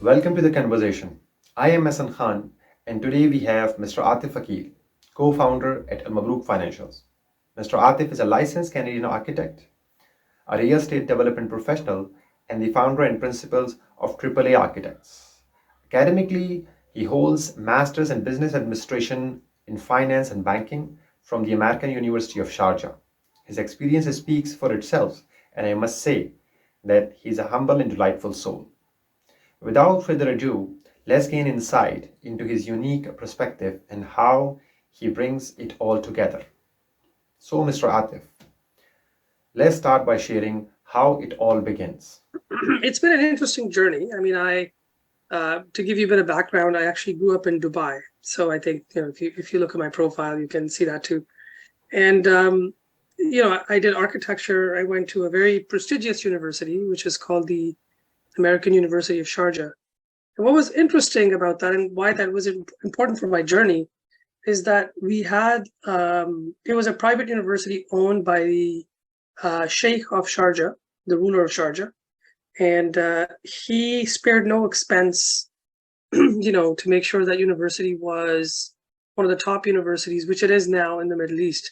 Welcome to the conversation. I am Hassan Khan, and today we have Mr. Atif Aqeel, co-founder at Al-Mabrook Financials. Mr. Atif is a licensed Canadian architect, a real estate development professional, and the founder and principals of AAA Architects. Academically, he holds Masters in Business Administration in Finance and Banking from the American University of Sharjah. His experience speaks for itself, and I must say that he's a humble and delightful soul. Without further ado, let's gain insight into his unique perspective and how he brings it all together. So, Mr. Atif, let's start by sharing how it all begins. It's been an interesting journey. I mean, to give you a bit of background, I actually grew up in Dubai. So I think, if you look at my profile, you can see that too. And, I did architecture. I went to a very prestigious university, which is called the American University of Sharjah. And what was interesting about that and why that was important for my journey is that we had, it was a private university owned by the Sheikh of Sharjah, the ruler of Sharjah. And he spared no expense, to make sure that university was one of the top universities, which it is now in the Middle East.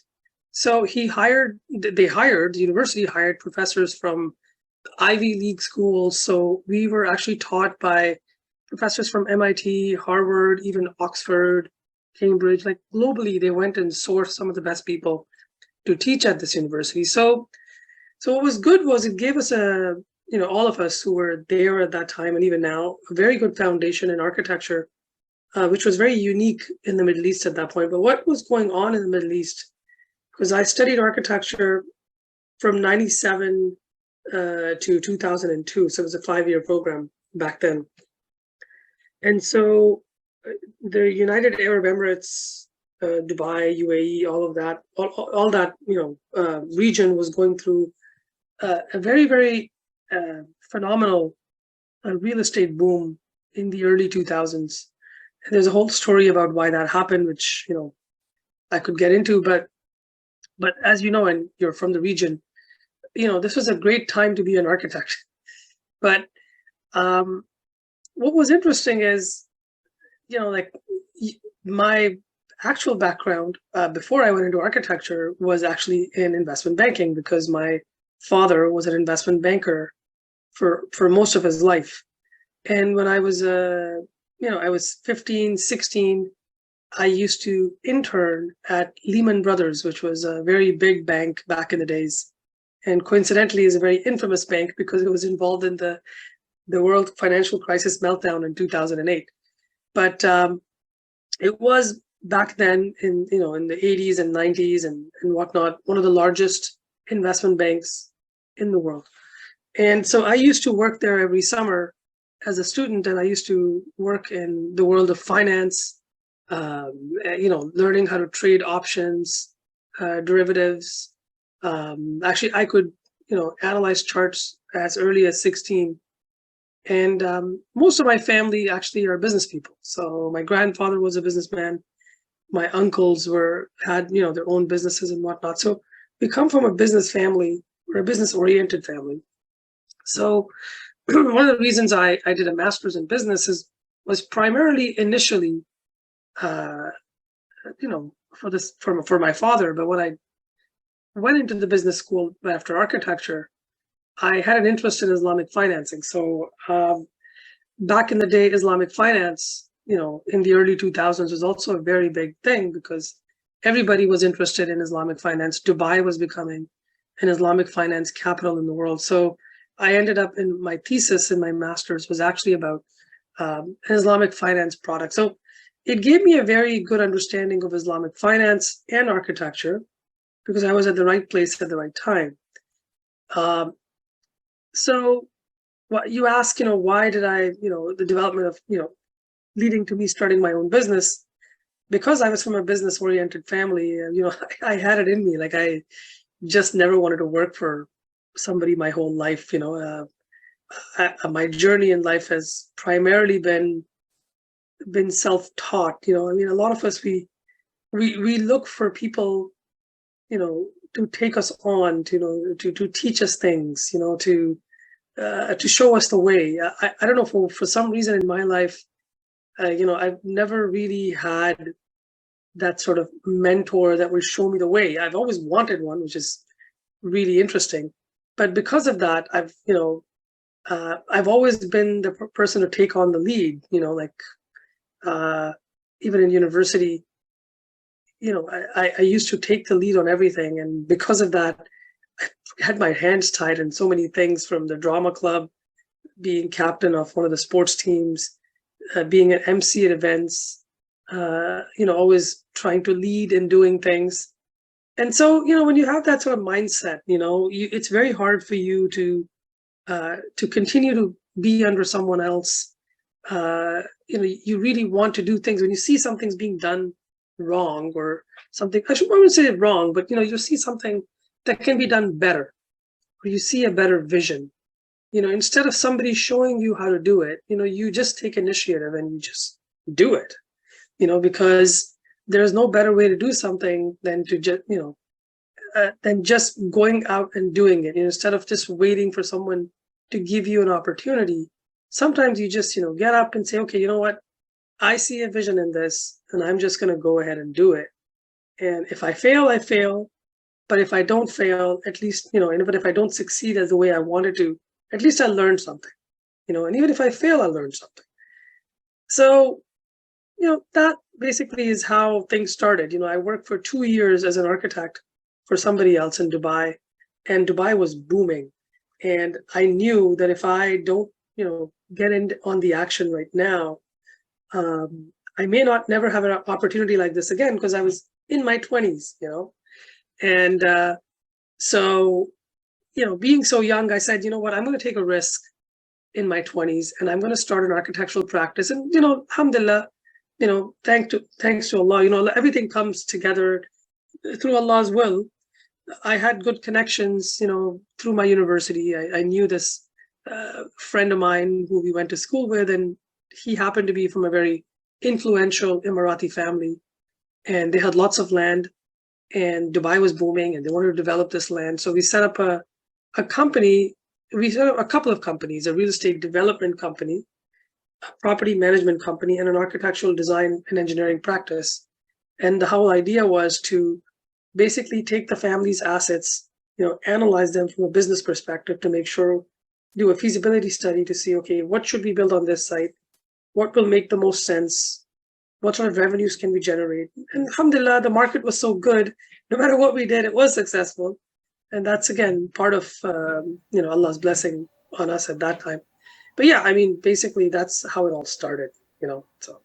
So the university hired professors from Ivy League schools. So we were actually taught by professors from MIT, Harvard, even Oxford, Cambridge. Like globally, they went and sourced some of the best people to teach at this university. So what was good was it gave us all of us who were there at that time and even now, a very good foundation in architecture, which was very unique in the Middle East at that point. But what was going on in the Middle East? Because I studied architecture from 97 to 2002. So it was a 5-year program back then. And so the United Arab Emirates, Dubai, UAE, all of that, all that, region was going through a very, very phenomenal real estate boom in the early 2000s. And there's a whole story about why that happened, which, I could get into, but as you know, and you're from the region, this was a great time to be an architect. But what was interesting is, my actual background before I went into architecture was actually in investment banking because my father was an investment banker for most of his life. And when I was, I was 15, 16, I used to intern at Lehman Brothers, which was a very big bank back in the days. And coincidentally is a very infamous bank because it was involved in the world financial crisis meltdown in 2008. But it was back then in the 80s and 90s and whatnot, one of the largest investment banks in the world. And so I used to work there every summer as a student, and I used to work in the world of finance, learning how to trade options, derivatives. Actually, I could, analyze charts as early as 16. And most of my family actually are business people. So my grandfather was a businessman. My uncles had their own businesses and whatnot. So we come from a business family. We're a business-oriented family. So one of the reasons I did a master's in business was primarily initially, for my father. But when I went into the business school after architecture, I had an interest in Islamic financing. So back in the day, Islamic finance, in the early 2000s was also a very big thing because everybody was interested in Islamic finance. Dubai was becoming an Islamic finance capital in the world. So I ended up in my thesis in my master's was actually about an Islamic finance product. So it gave me a very good understanding of Islamic finance and architecture because I was at the right place at the right time. So what you ask, why did I, the development of, leading to me starting my own business, because I was from a business oriented family, I had it in me. Like I just never wanted to work for somebody my whole life. My journey in life has primarily been self-taught. A lot of us, we look for people, to take us on, to teach us things, to to show us the way. I don't know, for some reason in my life, I've never really had that sort of mentor that will show me the way. I've always wanted one, which is really interesting. But because of that, I've always been the person to take on the lead. Uh, even in university, I used to take the lead on everything, and because of that, I had my hands tied in so many things, from the drama club, being captain of one of the sports teams, being an MC at events, always trying to lead and doing things. And so, when you have that sort of mindset, it's very hard for you to continue to be under someone else. You really want to do things when you see something's being done wrong, or something. I wouldn't say wrong, but you see something that can be done better, or you see a better vision. Instead of somebody showing you how to do it, you just take initiative and you just do it. Because there's no better way to do something than to just than just going out and doing it. Instead of just waiting for someone to give you an opportunity, sometimes you just get up and say, okay, you know what, I see a vision in this, and I'm just going to go ahead and do it. And if I fail, I fail. But if I don't fail, at least, but if I don't succeed as the way I wanted to, at least I learned something, and even if I fail, I learned something. So, that basically is how things started. I worked for 2 years as an architect for somebody else in Dubai, and Dubai was booming. And I knew that if I don't, get in on the action right now, I may not never have an opportunity like this again, because I was in my 20s, and so, being so young, I said, you know what, I'm going to take a risk in my 20s, and I'm going to start an architectural practice. And, alhamdulillah, thanks to Allah, everything comes together through Allah's will. I had good connections, through my university. I knew this friend of mine who we went to school with, and he happened to be from a very influential Emirati family, and they had lots of land, and Dubai was booming, and they wanted to develop this land. So we set up a company. We set up a couple of companies: a real estate development company, a property management company, and an architectural design and engineering practice. And the whole idea was to basically take the family's assets, analyze them from a business perspective to make sure, do a feasibility study to see, okay, what should we build on this site? What will make the most sense? What sort of revenues can we generate? And alhamdulillah, the market was so good. No matter what we did, it was successful. And that's, again, part of, Allah's blessing on us at that time. But yeah, basically that's how it all started, so.